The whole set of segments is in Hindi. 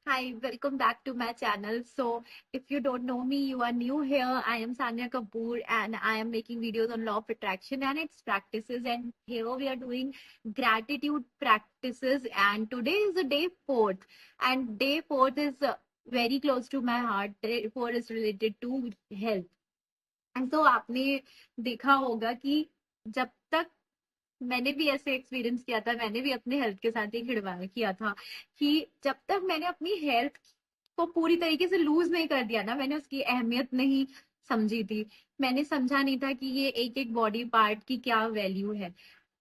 Hi, welcome back to my channel. So, if you don't know me, you are new here. I am Sanya Kapoor and I am making videos on law of attraction and its practices. And here we are doing gratitude practices. And today is the day fourth. And day fourth is very close to my heart. Day four is related to health. And so, आपने देखा होगा कि जब तक मैंने भी ऐसे एक्सपीरियंस किया था, मैंने भी अपने हेल्थ के साथ ही खिलवाड़ किया था कि जब तक मैंने अपनी हेल्थ को पूरी तरीके से लूज नहीं कर दिया ना, मैंने उसकी अहमियत नहीं समझी थी। मैंने समझा नहीं था कि ये एक एक बॉडी पार्ट की क्या वैल्यू है।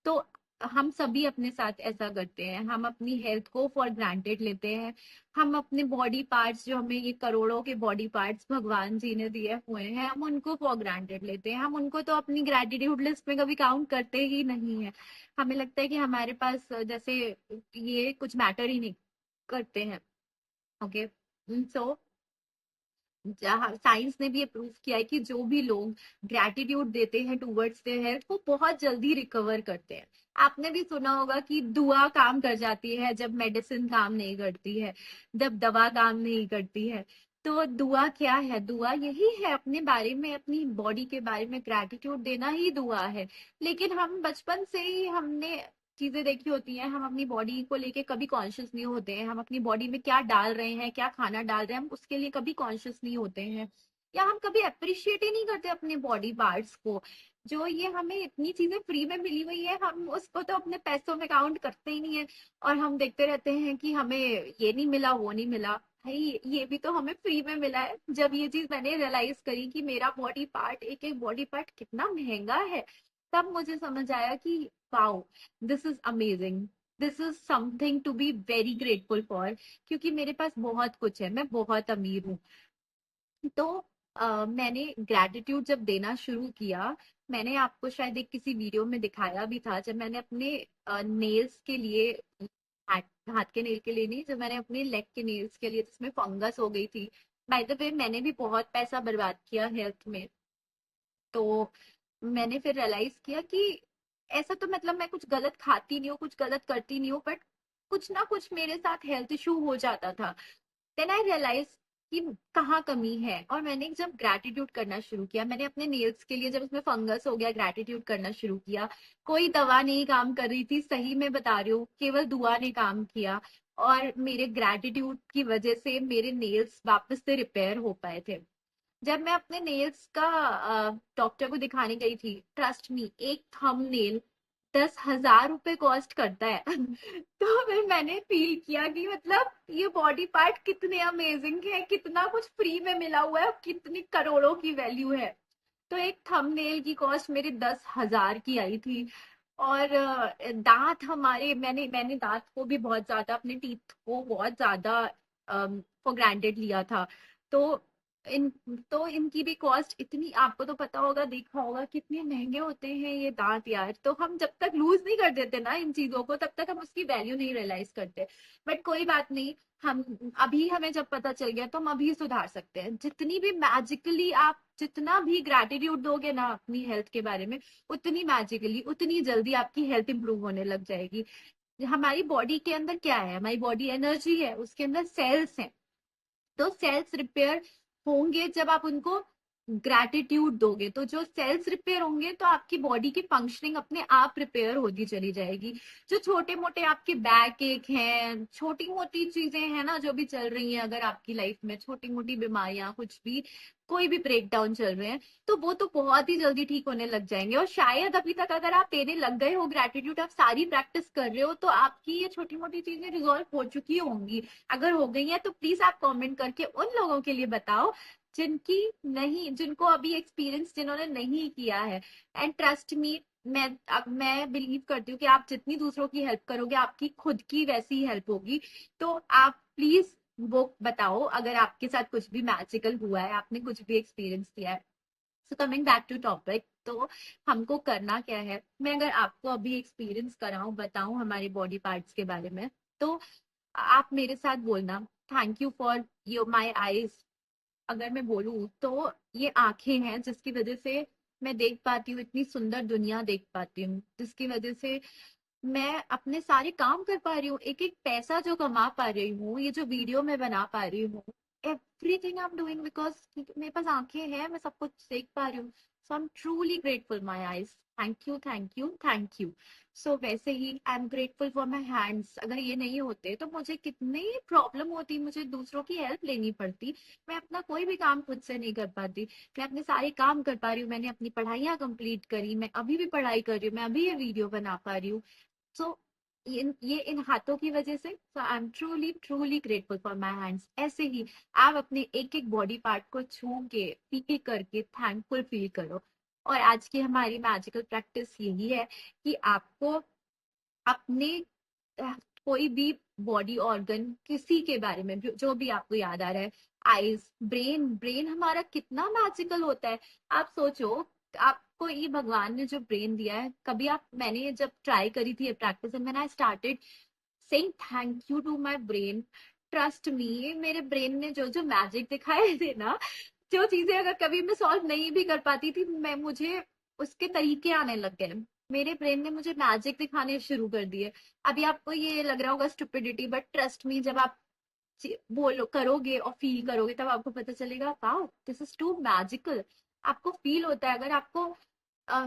तो हम सभी अपने साथ ऐसा करते हैं, हम अपनी हेल्थ को फॉर ग्रांटेड लेते हैं। हम अपने बॉडी पार्ट्स, जो हमें ये करोड़ों के बॉडी पार्ट्स भगवान जी ने दिए हुए हैं, हम उनको फॉर ग्रांटेड लेते हैं। हम उनको तो अपनी ग्रेटिट्यूड लिस्ट में कभी काउंट करते ही नहीं है। हमें लगता है कि हमारे पास जैसे ये कुछ मैटर ही नहीं करते हैं। ओके, सो साइंस ने भी ये प्रूव किया है कि जो भी लोग ग्रैटिट्यूड देते हैं टूवर्ड्स देयर हेल्थ, वो बहुत जल्दी रिकवर करते हैं। आपने भी सुना होगा कि दुआ काम कर जाती है जब मेडिसिन काम नहीं करती है, जब दवा काम नहीं करती है। तो दुआ क्या है? दुआ यही है, अपने बारे में, अपनी बॉडी के बारे में ग्रैटिट्यूड देना ही दुआ है। लेकिन हम बचपन से ही हमने चीजें देखी होती हैं, हम अपनी बॉडी को लेके कभी कॉन्शियस नहीं होते हैं। हम अपनी बॉडी में क्या डाल रहे हैं, क्या खाना डाल रहे हैं, हम उसके लिए कभी कॉन्शियस नहीं होते हैं। या हम कभी अप्रिशिएट ही नहीं करते अपने बॉडी पार्ट्स को। जो ये हमें इतनी चीजें फ्री में मिली हुई है, हम उसको तो अपने पैसों में काउंट करते ही नहीं है। और हम देखते रहते हैं कि हमें ये नहीं मिला, वो नहीं मिला। भाई, ये भी तो हमें फ्री में मिला है। जब ये चीज मैंने रियलाइज करी कि मेरा बॉडी पार्ट, एक एक बॉडी पार्ट कितना महंगा है, तब मुझे समझ आया कि wow, this is amazing, this is something to be very grateful for. क्योंकि मेरे पास बहुत कुछ है, मैं बहुत अमीर हूँ। तो मैंने ग्रेटिट्यूड जब देना शुरू किया, मैंने आपको शायद एक किसी वीडियो में दिखाया भी था, जब मैंने अपने नेल्स के लिए, हाथ हाथ के नेल के लिए नहीं, जब मैंने अपने लेग के नेल्स के लिए जिसमें फंगस हो गई थी। बाय द वे, मैंने भी बहुत पैसा बर्बाद किया हेल्थ में। तो मैंने फिर रियलाइज किया कि ऐसा तो मतलब मैं कुछ गलत खाती नहीं हूँ, कुछ गलत करती नहीं हूँ, बट कुछ ना कुछ मेरे साथ हेल्थ इशू हो जाता था। देन आई रियलाइज कि कहाँ कमी है। और मैंने जब ग्रैटिट्यूड करना शुरू किया, मैंने अपने नेल्स के लिए, जब उसमें फंगस हो गया, ग्रैटिट्यूड करना शुरू किया। कोई दवा नहीं काम कर रही थी, सही में बता रही हूँ, केवल दुआ ने काम किया। और मेरे ग्रैटिट्यूड की वजह से मेरे नेल्स वापस से रिपेयर हो पाए थे। जब मैं अपने नेल्स का डॉक्टर को दिखाने गई थी, ट्रस्ट मी, एक थंब नेल 10,000 रुपए कॉस्ट करता है। तो फिर मैंने फील किया कि मतलब ये बॉडी पार्ट कितने अमेजिंग है, कितना कुछ फ्री में मिला हुआ है, कितनी करोड़ों की वैल्यू है। तो एक थंब नेल की कॉस्ट मेरी 10,000 की आई थी। और दांत हमारे, मैंने मैंने दांत को भी बहुत ज्यादा, अपने टीथ को बहुत ज्यादा फॉर ग्रांटेड लिया था। तो इन तो इनकी भी कॉस्ट इतनी, आपको तो पता होगा, देखा होगा कितने महंगे होते हैं ये दांत यार। तो हम जब तक लूज नहीं कर देते ना इन चीजों को, तब तक हम उसकी वैल्यू नहीं रियलाइज करते। बट कोई बात नहीं, हम अभी, हमें जब पता चल गया तो हम अभी सुधार सकते हैं। जितनी भी मैजिकली आप, जितना भी ग्रैटिट्यूड दोगे ना अपनी हेल्थ के बारे में, उतनी मैजिकली, उतनी जल्दी आपकी हेल्थ इंप्रूव होने लग जाएगी। हमारी बॉडी के अंदर क्या है? हमारी बॉडी एनर्जी है, उसके अंदर सेल्स हैं। तो सेल्स रिपेयर होंगे जब आप उनको ग्रैटिट्यूड दोगे। तो जो सेल्स रिपेयर होंगे, तो आपकी बॉडी की फंक्शनिंग अपने आप रिपेयर होती चली जाएगी। जो छोटे मोटे आपके बैक एक हैं, छोटी मोटी चीजें हैं ना जो भी चल रही हैं, अगर आपकी लाइफ में छोटी मोटी बीमारियां, कुछ भी, कोई भी ब्रेक डाउन चल रहे हैं, तो वो तो बहुत ही जल्दी ठीक होने लग जाएंगे। और शायद अभी तक अगर आप देने लग गए हो ग्रैटिट्यूड, आप सारी प्रैक्टिस कर रहे हो, तो आपकी ये छोटी मोटी चीजें रिजॉल्व हो चुकी होंगी। अगर हो गई है तो प्लीज आप कमेंट करके उन लोगों के लिए बताओ जिनकी नहीं, जिनको अभी एक्सपीरियंस, जिन्होंने नहीं किया है। एंड ट्रस्ट मी, मैं बिलीव करती हूँ कि आप जितनी दूसरों की हेल्प करोगे, आपकी खुद की वैसी हेल्प होगी। तो आप प्लीज वो बताओ अगर आपके साथ कुछ भी मैजिकल हुआ है, आपने कुछ भी एक्सपीरियंस किया है। So coming back to topic, तो हमको करना क्या है? मैं अगर आपको अभी एक्सपीरियंस कराऊं, बताऊं हमारे बॉडी पार्ट्स के बारे में, तो आप मेरे साथ बोलना, thank you for your my eyes. अगर मैं बोलूं तो ये आंखें हैं जिसकी वजह से मैं देख पाती हूँ, इतनी सुंदर दुनिया देख पाती हूँ, जिसकी वजह से मैं अपने सारे काम कर पा रही हूँ, एक एक पैसा जो कमा पा रही हूँ, ये जो वीडियो मैं बना पा रही हूँ, everything I am doing because मेरे पास आंखें हैं, मैं सब कुछ देख पा रही हूँ। So I am truly grateful my eyes. Thank you, thank you, thank you. So वैसे ही I am grateful for my hands. अगर ये नहीं होते तो मुझे कितनी प्रॉब्लम होती, मुझे दूसरों की हेल्प लेनी पड़ती, मैं अपना कोई भी काम खुद से नहीं कर पाती। मैं अपने सारे काम कर पा रही हूँ, मैंने अपनी पढ़ाइयाँ कंप्लीट करी, मैं अभी भी पढ़ाई कर रही हूँ, मैं अभी ये वीडियो बना पा रही हूँ। सो ये इन हाथों की वजह से, so I am truly truly grateful for my hands. ऐसे ही आप अपने एक एक बॉडी पार्ट को छू के फील करके थैंकफुल फील करो। और आज की हमारी मैजिकल प्रैक्टिस यही है कि आपको अपने अ, कोई भी बॉडी ऑर्गन किसी के बारे में जो भी आपको याद आ रहा है, आईज, ब्रेन, ब्रेन हमारा कितना मैजिकल होता है। आप सोचो, आपको ये भगवान ने जो ब्रेन दिया है, कभी आप, मैंने जब ट्राई करी थी practice and when I started saying thank you to my brain, trust me, मेरे ब्रेन ने जो जो मैजिक दिखाए थे ना, जो चीजें अगर कभी मैं सॉल्व नहीं भी कर पाती थी, मैं मुझे उसके तरीके आने लग गए। मेरे ब्रेन ने मुझे मैजिक दिखाने शुरू कर दिए। अभी आपको ये लग रहा होगा स्टुपिडिटी, बट ट्रस्ट मी, जब आप बोलो करोगे और फील करोगे तब आपको पता चलेगा, wow this is too magical. आपको फील होता है। अगर आपको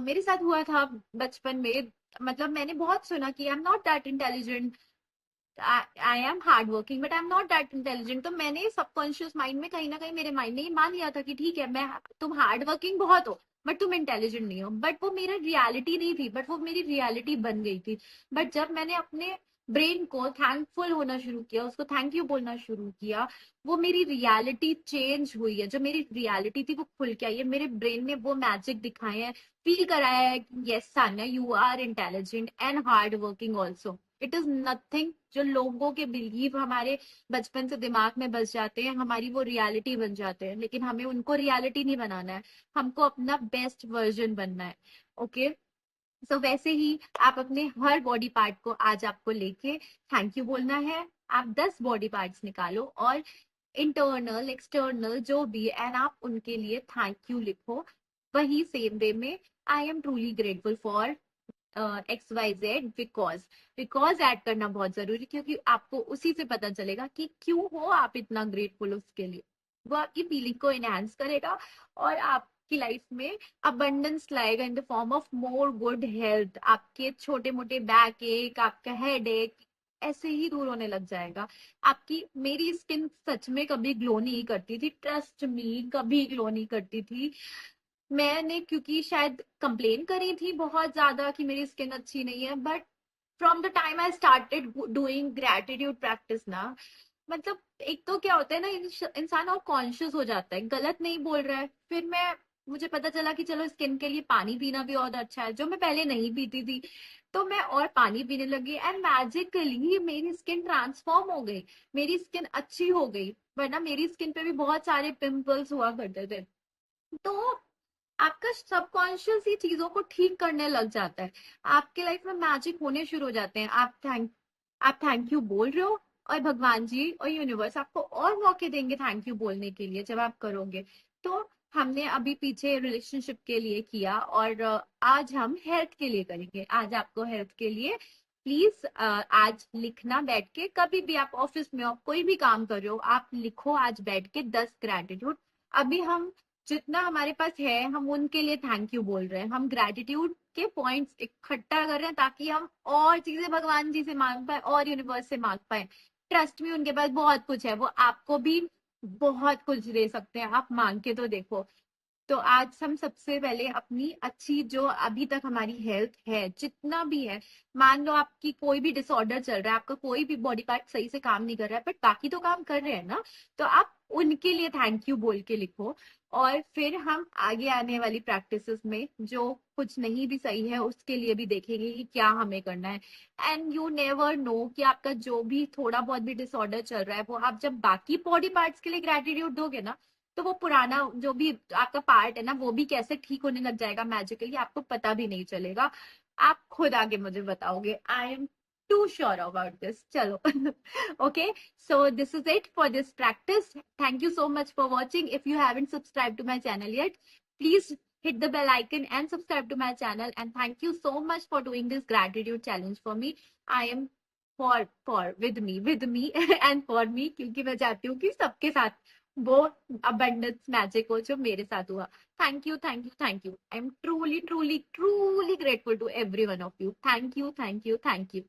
मेरे साथ हुआ था बचपन में, मतलब मैंने बहुत सुना कि I am not that intelligent, I am hard working but I am not that intelligent. तो मैंने सबकॉन्शियस माइंड में, कहीं ना कहीं मेरे माइंड ने ये मान लिया था कि ठीक है, मैं, तुम हार्ड वर्किंग बहुत हो बट तुम इंटेलिजेंट नहीं हो। बट वो मेरा रियलिटी नहीं थी, बट वो मेरी रियलिटी बन गई थी। बट जब मैंने अपने ब्रेन को थैंकफुल होना शुरू किया, उसको थैंक यू बोलना शुरू किया, वो मेरी रियलिटी चेंज हुई है। जो मेरी रियलिटी थी वो खुल के आई है। मेरे ब्रेन ने वो मैजिक दिखाए हैं, फील कराया है, yes Sanya you are intelligent and hard working also. It is nothing. जो लोगों के बिलीव हमारे बचपन से दिमाग में बस जाते हैं, हमारी वो रियलिटी बन जाते हैं, लेकिन हमें उनको रियलिटी नहीं बनाना है, हमको अपना बेस्ट वर्जन बनना है। ओके। सो वैसे ही आप अपने हर बॉडी पार्ट को आज आपको लेके थैंक यू बोलना है। आप 10 बॉडी पार्ट्स निकालो और इंटरनल एक्सटर्नल जो भी, एंड आप उनके लिए थैंक यू लिखो। वही सेम वे में, आई am truly grateful for XYZ, because add करना बहुत जरूरी, क्योंकि आपको उसी से पता चलेगा कि क्यों हो आप इतना ग्रेटफुल उसके लिए। वो आपकी फीलिंग को एनहांस करेगा और आपकी लाइफ में अबंडेंस लाएगा in the form of more good health. आपके छोटे मोटे बैक एक, आपका हेड एक ऐसे ही दूर होने लग जाएगा। आपकी, मेरी स्किन सच में कभी ग्लो नहीं करती थी, ट्रस्ट मी, कभी ग्लो नहीं करती थी। मैंने क्योंकि शायद कंप्लेन करी थी बहुत ज्यादा कि मेरी स्किन अच्छी नहीं है, but from the time I started doing gratitude practice ना, मतलब एक तो क्या होता है ना, इंसान और कॉन्शियस हो जाता है, गलत नहीं बोल रहा है। फिर मैं, मुझे पता चला कि चलो स्किन के लिए पानी पीना भी बहुत अच्छा है, जो मैं पहले नहीं पीती थी। तो मैं और पानी पीने लगी एंड मैजिकली मेरी स्किन ट्रांसफॉर्म हो गई, मेरी स्किन अच्छी हो गई। वरना मेरी स्किन पे भी बहुत सारे पिंपल्स हुआ करते थे। तो आपका सबकॉन्शियस ही चीजों को ठीक करने लग जाता है, आपके लाइफ में मैजिक होने शुरू हो जाते हैं। आप थैंक यू बोल रहे हो और भगवान जी और यूनिवर्स आपको और मौके देंगे थैंक यू बोलने के लिए जब आप करोगे। तो हमने अभी पीछे रिलेशनशिप के लिए किया, और आज हम हेल्थ के लिए करेंगे। आज आपको हेल्थ के लिए प्लीज आज लिखना बैठ के, कभी भी आप ऑफिस में हो, कोई भी काम कर रहे हो, आप लिखो आज बैठ के 10 ग्रेटिट्यूड। अभी हम जितना हमारे पास है हम उनके लिए थैंक यू बोल रहे हैं, हम ग्रेटिट्यूड के पॉइंट्स इकट्ठा कर रहे हैं ताकि हम और चीजें भगवान जी से मांग पाए और यूनिवर्स से मांग पाए। ट्रस्ट में उनके पास बहुत कुछ है, वो आपको भी बहुत कुछ दे सकते हैं, आप मांग के तो देखो। तो आज हम सबसे पहले अपनी अच्छी, जो अभी तक हमारी हेल्थ है जितना भी है, मान लो आपकी कोई भी डिसऑर्डर चल रहा है, आपका कोई भी बॉडी पार्ट सही से काम नहीं कर रहा है, बट बाकी तो काम कर रहे हैं ना, तो आप उनके लिए थैंक यू बोल के लिखो। और फिर हम आगे आने वाली प्रैक्टिसेस में जो कुछ नहीं भी सही है उसके लिए भी देखेंगे कि क्या हमें करना है। एंड यू नेवर नो कि आपका जो भी थोड़ा बहुत भी डिसऑर्डर चल रहा है, वो आप जब बाकी बॉडी पार्ट्स के लिए ग्रेटिट्यूड दोगे ना, तो वो पुराना जो भी आपका पार्ट है ना, वो भी कैसे ठीक होने लग जाएगा मैजिकली, आपको पता भी नहीं चलेगा। आप खुद आगे मुझे बताओगे, I am too sure about this. चलो okay, so this is it for this practice. Thank you so much for watching. If you haven't subscribed to my channel yet, please hit the bell icon and subscribe to my channel. And thank you so much for doing this gratitude challenge for me. I am for with me and for me, क्योंकि मैं चाहती हूँ कि सबके साथ वो abundance magic हो जो मेरे साथ हुआ. Thank you, thank you, thank you. I'm truly, truly, truly grateful to every one of you. Thank you, thank you, thank you.